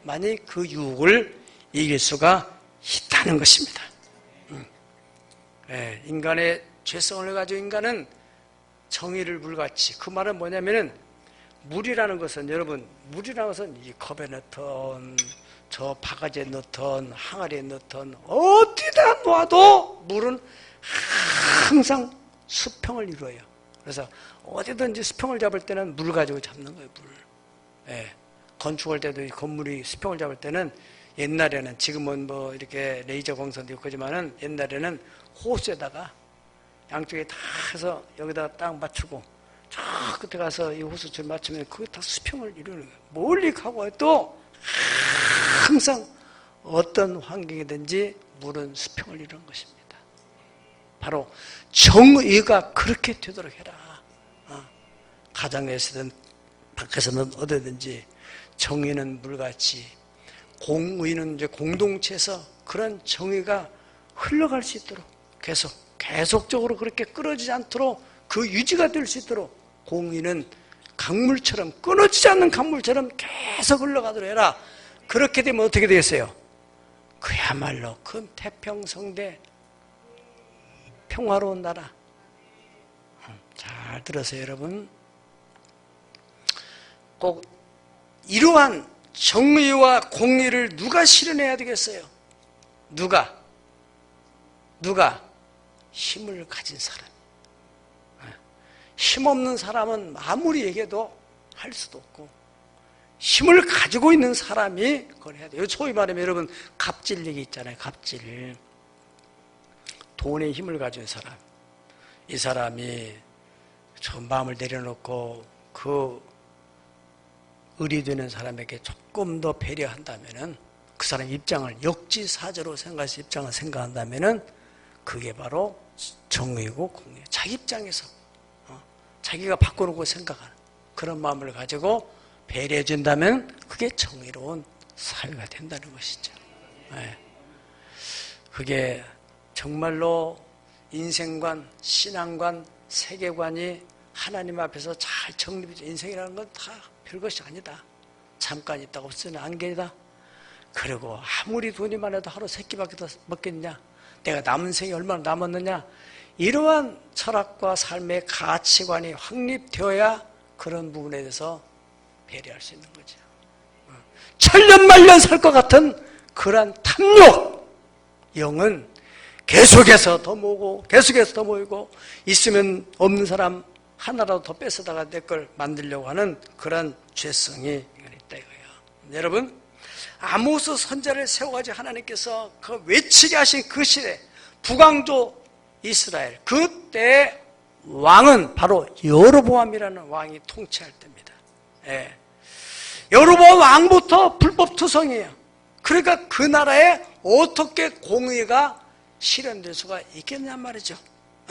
A: 만이 그 유혹을 이길 수가 있다는 것입니다. 네, 인간의 죄성을 가지고 인간은 정의를 물같이. 그 말은 뭐냐면은 물이라는 것은 여러분 물이라는 것은 이 컵에 넣던 저 바가지에 넣던 항아리에 넣던 어디다 놔도 물은 항상 수평을 이루어요. 그래서 어디든지 수평을 잡을 때는 물 가지고 잡는 거예요. 물. 네. 건축할 때도 건물이 수평을 잡을 때는 옛날에는 지금은 뭐 이렇게 레이저 광선도 있고 하지만은 옛날에는 호수에다가 양쪽에 다 해서 여기다 딱 맞추고 저 끝에 가서 이 호수줄 맞추면 그게 다 수평을 이루는 거예요. 멀리 가고 또 항상 어떤 환경이든지 물은 수평을 이루는 것입니다. 바로 정의가 그렇게 되도록 해라. 가정에서든 밖에서는 어디든지 정의는 물같이 공의는 이제 공동체에서 그런 정의가 흘러갈 수 있도록 계속적으로 그렇게 끊어지지 않도록 그 유지가 될 수 있도록 공의는 강물처럼 끊어지지 않는 강물처럼 계속 흘러가도록 해라. 그렇게 되면 어떻게 되겠어요? 그야말로 큰 태평성대 평화로운 나라. 잘 들으세요 여러분. 꼭 이러한 정의와 공의를 누가 실현해야 되겠어요? 누가? 힘을 가진 사람. 힘없는 사람은 아무리 얘기해도 할 수도 없고 힘을 가지고 있는 사람이 그걸 해야 돼요. 소위 말하면 여러분 갑질 얘기 있잖아요. 갑질. 돈의 힘을 가진 사람. 이 사람이 저 마음을 내려놓고 그 의리되는 사람에게 조금 더 배려한다면은 그 사람 입장을 역지사지로 생각해서 입장을 생각한다면은 그게 바로 정의고 공의예요. 자기 입장에서 자기가 바꿔놓고 생각하는 그런 마음을 가지고 배려해 준다면 그게 정의로운 사회가 된다는 것이죠. 네. 그게 정말로 인생관, 신앙관, 세계관이 하나님 앞에서 잘 정립이 인생이라는 건 다 별것이 아니다. 잠깐 있다가 없으면 안개다. 그리고 아무리 돈이 많아도 하루 세 끼밖에 더 먹겠냐? 내가 남은 생이 얼마나 남았느냐? 이러한 철학과 삶의 가치관이 확립되어야 그런 부분에 대해서 배려할 수 있는 거죠. 천년만년 살 것 같은 그러한 탐욕, 영은 계속해서 더 모으고 계속해서 더 모이고 있으면 없는 사람 하나라도 더 뺏어다가 내 걸 만들려고 하는 그런 죄성이 있다 이거예요. 여러분, 아모스 선지자를 세워가지고 하나님께서 그 외치게 하신 그 시대 북왕조 이스라엘, 그때 왕은 바로 여로보암이라는 왕이 통치할 때입니다. 예. 여로보암 왕부터 불법투성이에요. 그러니까 그 나라에 어떻게 공의가 실현될 수가 있겠냔 말이죠.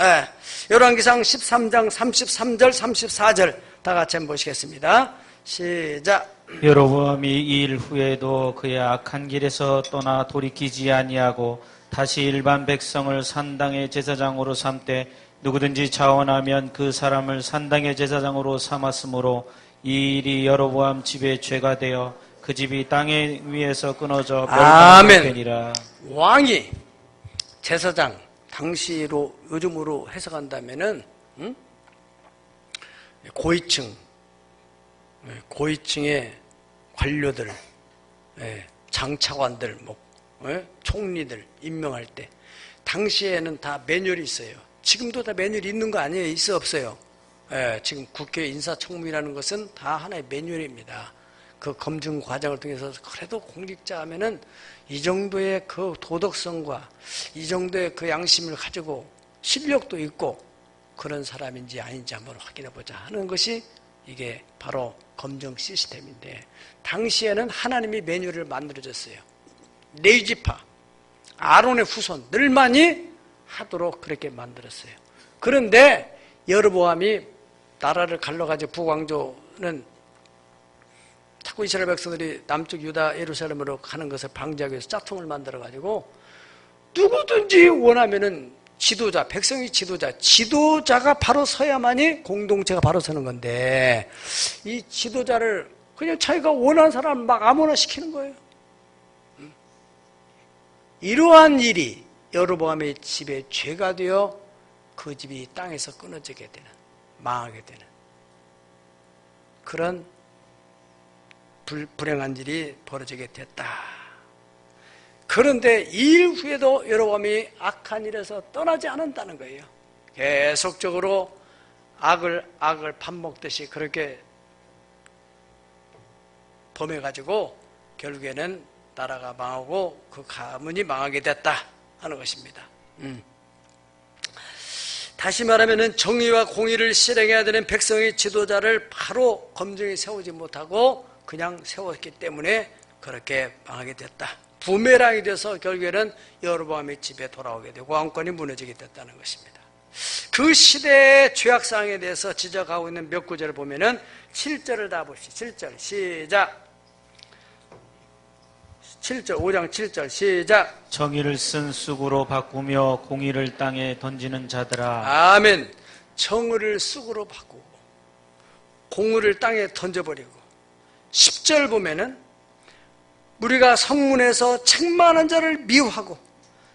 A: 예. 열왕기상 13장 33절 34절 다 같이 한번 보시겠습니다. 시작.
B: 여로보암이 이 일 후에도 그의 악한 길에서 떠나 돌이키지 아니하고 다시 일반 백성을 산당의 제사장으로 삼되 누구든지 자원하면 그 사람을 산당의 제사장으로 삼았으므로 이 일이 여로보암 집의 죄가 되어 그 집이 땅의 위에서 끊어져 멸망되니라.
A: 왕이 제사장, 당시로 요즘으로 해석한다면은 고위층의 관료들, 장차관들, 총리들 임명할 때 당시에는 다 매뉴얼이 있어요. 지금도 다 매뉴얼이 있는 거 아니에요? 있어 없어요? 지금 국회 인사청문이라는 것은 다 하나의 매뉴얼입니다. 그 검증 과정을 통해서 그래도 공직자 하면은 이 정도의 그 도덕성과 이 정도의 그 양심을 가지고 실력도 있고 그런 사람인지 아닌지 한번 확인해 보자 하는 것이 이게 바로 검증 시스템인데, 당시에는 하나님이 매뉴얼을 만들어줬어요. 레위지파, 아론의 후손들만이 하도록 그렇게 만들었어요. 그런데 여로보암이 나라를 갈라가지고 북왕조는 자꾸 이스라엘 백성들이 남쪽 유다 예루살렘으로 가는 것을 방지하기 위해서 짝퉁을 만들어가지고 누구든지 원하면은 지도자, 백성이 지도자가 바로 서야만이 공동체가 바로 서는 건데, 이 지도자를 그냥 자기가 원하는 사람 막 아무나 시키는 거예요. 이러한 일이 여로보암의 집에 죄가 되어 그 집이 땅에서 끊어지게 되는, 망하게 되는 그런 불행한 일이 벌어지게 됐다. 그런데 이 일 후에도 여로보암이 악한 일에서 떠나지 않는다는 거예요. 계속적으로 악을 밥 먹듯이 그렇게 범해가지고 결국에는 나라가 망하고 그 가문이 망하게 됐다 하는 것입니다. 다시 말하면 정의와 공의를 실행해야 되는 백성의 지도자를 바로 검증에 세우지 못하고 그냥 세웠기 때문에 그렇게 망하게 됐다. 부메랑이 돼서 결국에는 여로보암의 집에 돌아오게 되고 왕권이 무너지게 됐다는 것입니다. 그 시대의 죄악상에 대해서 지적하고 있는 몇 구절을 보면은 7절을 다 보시죠. 7절 시작. 7절 5장 7절 시작.
B: 정의를 쓴 쑥으로 바꾸며 공의를 땅에 던지는 자들아.
A: 아멘. 정의를 쑥으로 바꾸고 공의를 땅에 던져버리고. 10절 보면은 우리가 성문에서 책망하는 자를 미워하고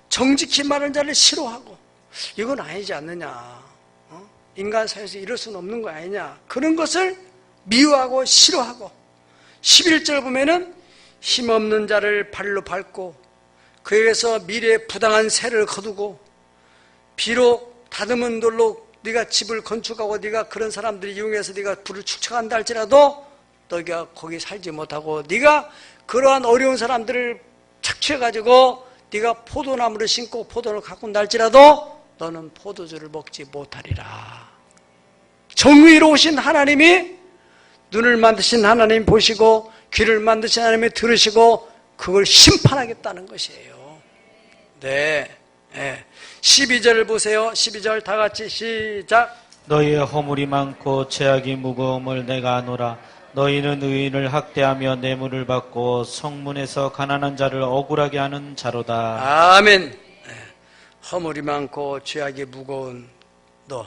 A: 정직히 말하는 자를 싫어하고, 이건 아니지 않느냐, 인간 사회에서 이럴 수는 없는 거 아니냐, 그런 것을 미워하고 싫어하고. 11절 보면은 힘없는 자를 발로 밟고 그에게서 미래에 부당한 세를 거두고, 비록 다듬은 돌로 네가 집을 건축하고 네가 그런 사람들이 이용해서 네가 불을 축적한다 할지라도 너가 거기 살지 못하고, 네가 그러한 어려운 사람들을 착취해가지고 네가 포도나무를 심고 포도를 가꾼다 할지라도 너는 포도주를 먹지 못하리라. 정의로우신 하나님이, 눈을 만드신 하나님 보시고 귀를 만드신 하나님이 들으시고 그걸 심판하겠다는 것이에요. 네. 12절을 보세요. 12절 다 같이 시작.
B: 너희의 허물이 많고 죄악이 무거움을 내가 아노라. 너희는 의인을 학대하며 뇌물을 받고 성문에서 가난한 자를 억울하게 하는 자로다.
A: 아멘. 허물이 많고 죄악이 무거운 너,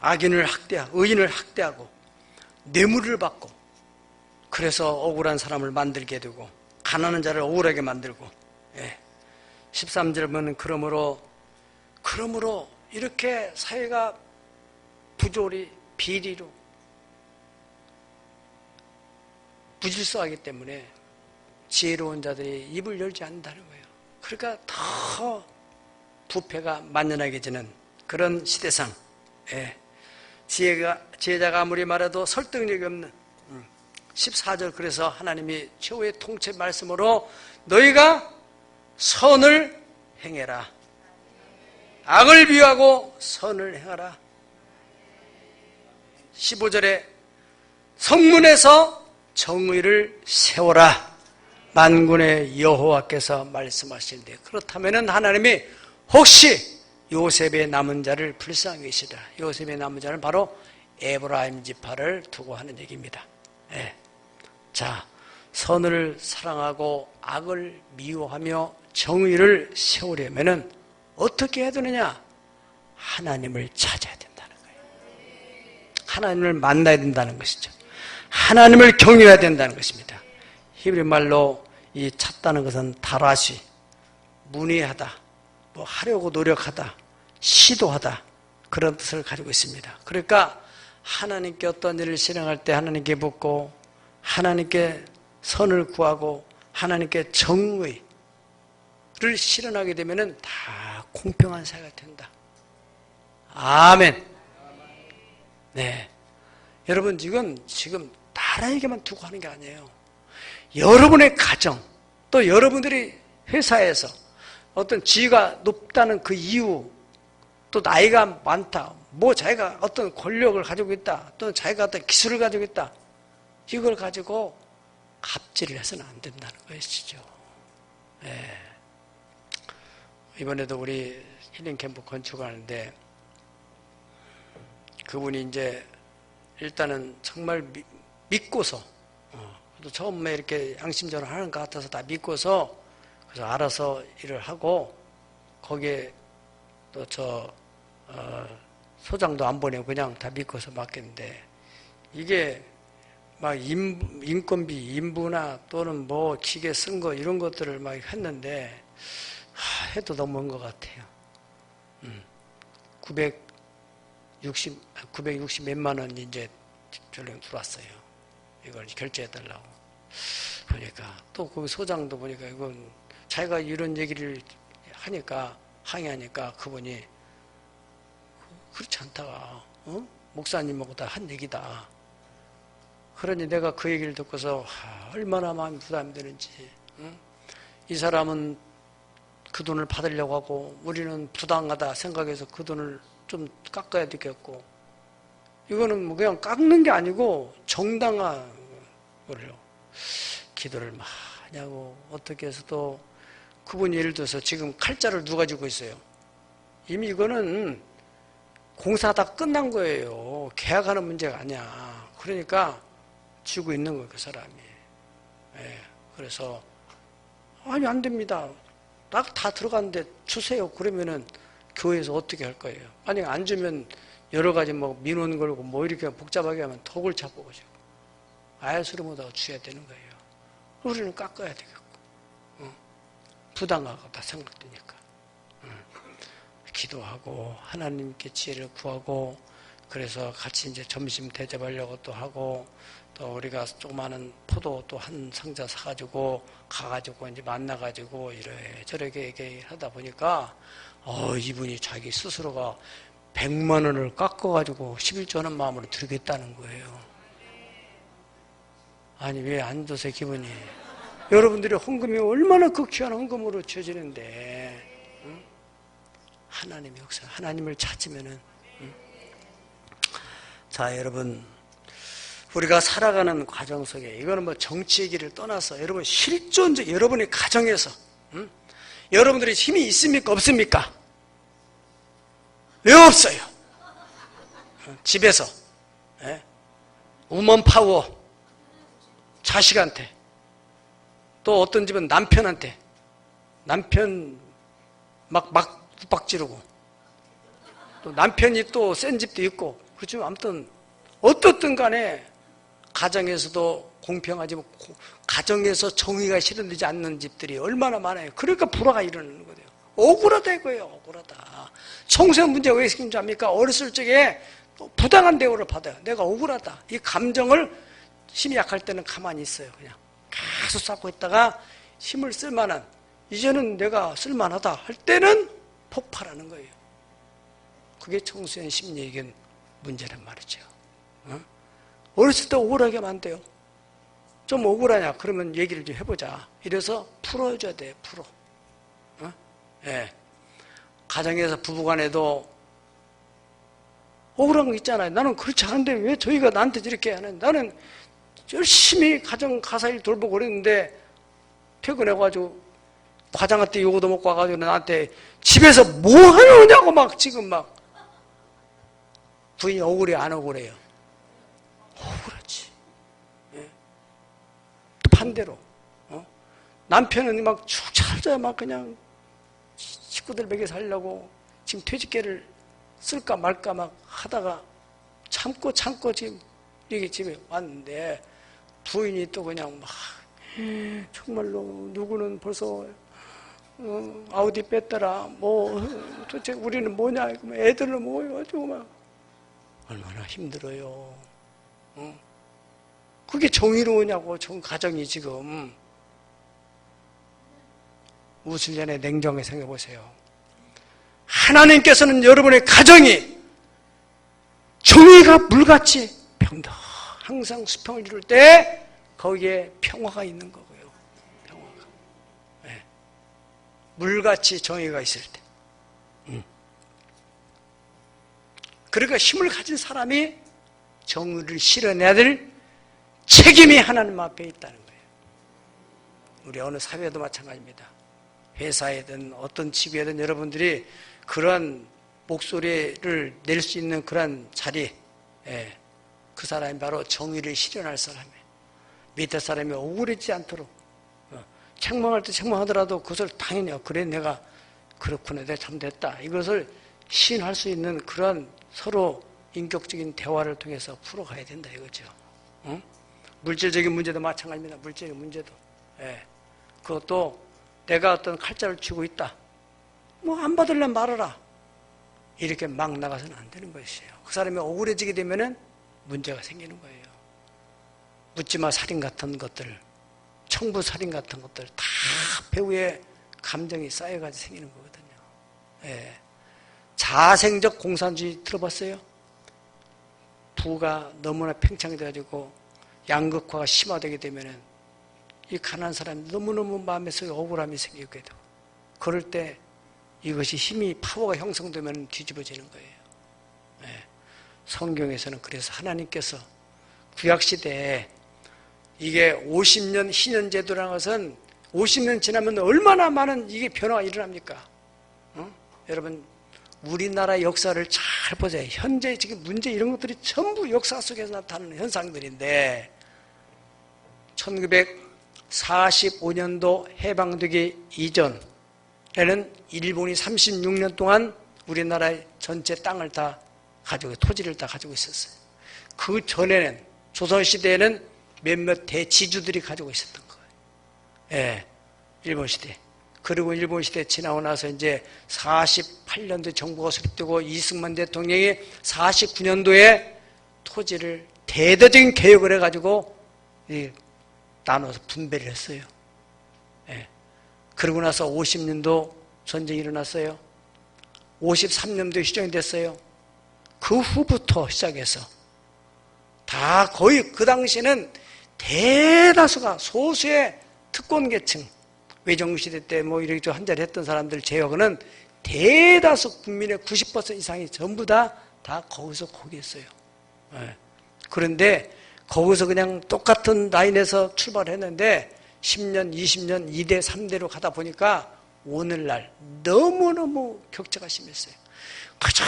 A: 악인을 학대하고 의인을 학대하고 뇌물을 받고 그래서 억울한 사람을 만들게 되고 가난한 자를 억울하게 만들고. 13절 보면 그러므로 그 그러므로 이렇게 사회가 부조리, 비리로 부질서하기 때문에 지혜로운 자들이 입을 열지 않는다는 거예요. 그러니까 더 부패가 만연하게 그런 시대상, 지혜자가 아무리 말해도 설득력이 없는 14절, 그래서 하나님이 최후의 통째 말씀으로 너희가 선을 행해라, 악을 비하고 선을 행하라. 15절에 성문에서 정의를 세워라, 만군의 여호와께서 말씀하시는데, 그렇다면 하나님이 혹시 요셉의 남은 자를 불쌍히 계시다. 요셉의 남은 자는 바로 에브라임 지파를 두고 하는 얘기입니다. 자, 선을 사랑하고 악을 미워하며 정의를 세우려면 어떻게 해야 되느냐? 하나님을 찾아야 된다는 거예요. 하나님을 만나야 된다는 것이죠. 하나님을 경외해야 된다는 것입니다. 히브리 말로 이 찾다는 것은 다라시, 문의하다, 뭐 하려고 노력하다, 시도하다, 그런 뜻을 가지고 있습니다. 그러니까 하나님께 어떤 일을 실행할 때 하나님께 묻고, 하나님께 선을 구하고, 하나님께 정의를 실현하게 되면 다 공평한 사회가 된다. 아멘. 네. 여러분, 이건 지금 나라에게만 두고 하는 게 아니에요. 여러분의 가정, 또 여러분들이 회사에서 어떤 지위가 높다는 그 이유, 또 나이가 많다, 뭐 자기가 어떤 권력을 가지고 있다, 또는 자기가 어떤 기술을 가지고 있다, 이걸 가지고 갑질을 해서는 안 된다는 것이죠. 이번에도 우리 힐링캠프 건축하는데 그분이 이제 일단은 정말 믿고서, 처음에 이렇게 양심적으로 하는 것 같아서 다 믿고서, 그래서 알아서 일을 하고, 거기에 또 소장도 안 보내고 그냥 다 믿고서 맡겼는데, 이게 막 인건비, 인부나 또는 뭐 기계 쓴 거 이런 것들을 막 했는데, 해도 너무한 것 같아요. 960 몇만 원이 이제 전령 들어왔어요. 이걸 결제해달라고. 보니까 또 그 소장도 보니까 이건 자기가 이런 얘기를 하니까, 항의하니까 그분이 그렇지 않다, 목사님하고 다 한 얘기다. 그러니 내가 그 얘기를 듣고서 얼마나 마음이 부담이 되는지. 이 사람은 그 돈을 받으려고 하고 우리는 부당하다 생각해서 그 돈을 좀 깎아야 되겠고, 이거는 뭐 그냥 깎는 게 아니고 정당한 거를요. 기도를 많이 하고, 어떻게 해서 또 그분이 예를 들어서 지금 칼자를 누가 쥐고 있어요? 이미 이거는 공사 다 끝난 거예요. 계약하는 문제가 아니야. 그러니까 쥐고 있는 거예요, 그 사람이. 그래서 아니 안 됩니다. 다 들어갔는데 주세요. 그러면은 교회에서 어떻게 할 거예요? 만약에 안 주면 여러 가지 뭐 민원 걸고 뭐 이렇게 복잡하게 하면 더 골치 아프고, 아야수를 못하고 줘야 되는 거예요. 우리는 깎아야 되겠고, 부당하다 생각되니까. 기도하고 하나님께 지혜를 구하고, 그래서 같이 이제 점심 대접하려고 또 하고, 또 우리가 조그마한 포도 또 한 상자 사가지고 가가지고 이제 만나가지고 이래저래 얘기하다 보니까 이분이 자기 스스로가 100만 원을 깎아가지고 11조 원 마음으로 드리겠다는 거예요. 아니 왜 안 줘서 기분이. 여러분들의 헌금이 얼마나 극귀한 헌금으로 지어지는데, 하나님의 역사, 하나님을 찾으면은. 자, 여러분, 우리가 살아가는 과정 속에, 이거는 뭐 정치 얘기를 떠나서 여러분 실존적 여러분의 가정에서, 여러분들의 힘이 있습니까 없습니까? 왜 없어요? 집에서 우먼 파워, 자식한테, 또 어떤 집은 남편한테, 남편 막 윽박 지르고, 또 남편이 또 센 집도 있고, 그렇지만 아무튼 어떻든 간에 가정에서도 공평하지 못하고 가정에서 정의가 실현되지 않는 집들이 얼마나 많아요. 그러니까 불화가 일어나는 거예요. 억울하다 이거예요. 억울하다. 청소년 문제가 왜 생긴 줄 압니까? 어렸을 적에 부당한 대우를 받아요. 내가 억울하다. 이 감정을 힘이 약할 때는 가만히 있어요. 그냥 계속 쌓고 있다가 힘을 쓸만한, 이제는 내가 쓸만하다 할 때는 폭발하는 거예요. 그게 청소년 심리적인 문제란 말이죠. 어렸을 때 억울하게 하면 안 돼요. 좀 억울하냐? 그러면 얘기를 좀 해보자. 이래서 풀어줘야 돼. 풀어. 예. 가정에서 부부간에도 억울한 거 있잖아요. 나는 그렇지 않은데 왜 저희가 나한테 이렇게 하는? 나는 열심히 가정 가사일 돌보고 그랬는데 퇴근해가지고 과장한테 요거도 먹고 와가지고 나한테 집에서 뭐 하느냐고 막 지금 막 부인이 억울해 안 억울해요? 억울하지. 예. 또 반대로 남편은 막 축 처져야 막 그냥 식구들 먹여 살려고 지금 퇴직계를 쓸까 말까 막 하다가 참고 지금 이렇게 집에 왔는데 부인이 또 그냥 막 정말로 누구는 벌써 아우디 뺐더라 뭐 도대체 우리는 뭐냐 애들은 뭐요 가지고 막 얼마나 힘들어요. 그게 정의로우냐고. 가정이 지금 웃을 전에 냉정하게 생각해 보세요. 하나님께서는 여러분의 가정이 정의가 물같이 평등 항상 수평을 이룰 때 거기에 평화가 있는 거고요. 평화가. 네. 물같이 정의가 있을 때. 그러니까 힘을 가진 사람이 정의를 실현해야 될 책임이 하나님 앞에 있다는 거예요. 우리 어느 사회도 마찬가지입니다. 회사에든 어떤 집이든 여러분들이 그러한 목소리를 낼 수 있는 그러한 자리, 그 사람이 바로 정의를 실현할 사람이에요. 밑에 사람이 억울하지 않도록 책망할 때 책망하더라도 그것을 당연히 그래 내가 그렇구나 내가 잘못했다 이것을 시인할 수 있는 그런 서로 인격적인 대화를 통해서 풀어가야 된다 이거죠. 물질적인 문제도 마찬가지입니다. 물질적인 문제도. 그것도 내가 어떤 칼자를 쥐고 있다. 뭐 안 받으려면 말아라. 이렇게 막 나가서는 안 되는 것이에요. 그 사람이 억울해지게 되면은 문제가 생기는 거예요. 묻지마 살인 같은 것들, 청부 살인 같은 것들 다 배우의 감정이 쌓여가지고 생기는 거거든요. 자생적 공산주의 들어봤어요? 부가 너무나 팽창이 돼가지고 양극화가 심화되게 되면은 이 가난한 사람이 너무너무 마음에 속에 억울함이 생기게 되고 그럴 때 이것이 힘이 파워가 형성되면 뒤집어지는 거예요. 성경에서는 그래서 하나님께서 구약시대에 이게 50년 희년제도라는 것은 50년 지나면 얼마나 많은 이게 변화가 일어납니까? 여러분 우리나라 역사를 잘 보세요. 현재 지금 문제 이런 것들이 전부 역사 속에서 나타나는 현상들인데 1945년도 해방되기 이전에는 일본이 36년 동안 우리나라의 전체 땅을 다 가지고 토지를 다 가지고 있었어요. 그 전에는 조선시대에는 몇몇 대지주들이 가지고 있었던 거예요. 일본 시대. 그리고 일본 시대 지나고 나서 이제 48년도에 정부가 수립되고 이승만 대통령이 49년도에 토지를 대대적인 개혁을 해가지고 나눠서 분배를 했어요. 그러고 나서 50년도 전쟁이 일어났어요. 53년도에 휴전이 됐어요. 그 후부터 시작해서 다 거의 그 당시에는 대다수가 소수의 특권계층 외정시대 때 뭐 이렇게 한자리 했던 사람들 제외하고는 대다수 국민의 90% 이상이 전부 다 거기서 거기였어요. 그런데 거기서 그냥 똑같은 라인에서 출발했는데 10년, 20년, 2대, 3대로 가다 보니까 오늘날 너무너무 격차가 심했어요. 가장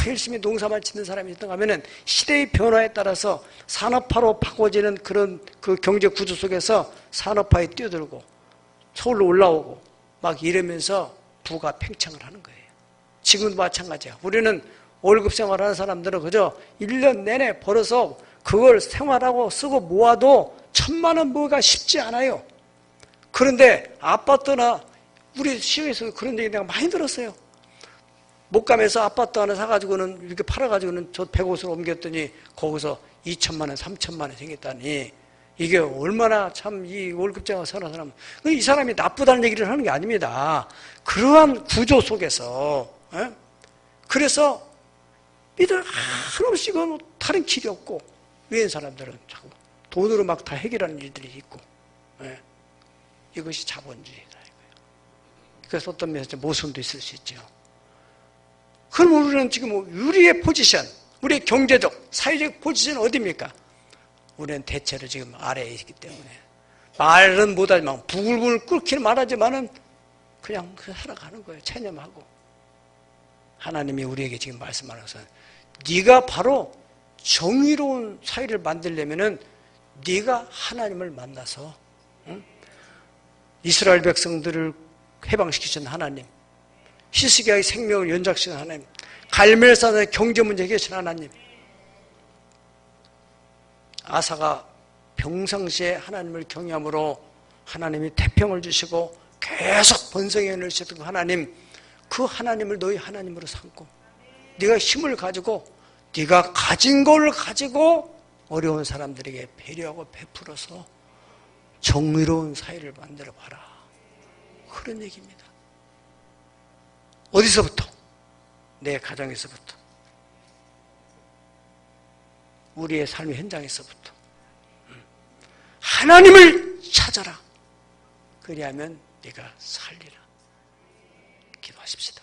A: 열심히 농사만 짓는 사람이 있던가 하면은 시대의 변화에 따라서 산업화로 바꿔지는 그런 그 경제 구조 속에서 산업화에 뛰어들고 서울로 올라오고 막 이러면서 부가 팽창을 하는 거예요. 지금도 마찬가지야. 우리는 월급 생활하는 사람들은 그저 1년 내내 벌어서 그걸 생활하고 쓰고 모아도 1,000만 원 모으기가 쉽지 않아요. 그런데 아파트나 우리 시흥에서 그런 얘기 내가 많이 들었어요. 목감에서 아파트 하나 사가지고는 이렇게 팔아가지고는 저 100호수로 옮겼더니 거기서 2천만 원, 3천만 원 생겼다니 이게 얼마나 참 이 월급쟁이가 사는 사람, 이 사람이 나쁘다는 얘기를 하는 게 아닙니다. 그러한 구조 속에서 그래서 믿을 한없이 다른 길이 없고 위에 사람들은 자꾸 돈으로 막 다 해결하는 일들이 있고 이것이 자본주의다 이거예요. 그래서 어떤 면에서 모순도 있을 수 있죠. 그럼 우리는 지금 우리의 포지션, 우리의 경제적, 사회적 포지션은 어디입니까? 우리는 대체로 지금 아래에 있기 때문에 말은 못하지만 부글부글 끓기는 말하지만은 그냥 살아가는 거예요. 체념하고. 하나님이 우리에게 지금 말씀하는 것은 네가 바로 정의로운 사회를 만들려면은 네가 하나님을 만나서 이스라엘 백성들을 해방시키신 하나님, 히스기야의 생명을 연장시킨 하나님, 갈멜산의 경제 문제 해결하신 하나님, 아사가 평상시에 하나님을 경외함으로 하나님이 태평을 주시고 계속 번성해 내셨던 하나님, 그 하나님을 너희 하나님으로 삼고 네가 힘을 가지고 네가 가진 걸 가지고 어려운 사람들에게 배려하고 베풀어서 정의로운 사회를 만들어 봐라. 그런 얘기입니다. 어디서부터? 내 가정에서부터. 우리의 삶의 현장에서부터. 하나님을 찾아라. 그리하면 네가 살리라. 기도하십시다.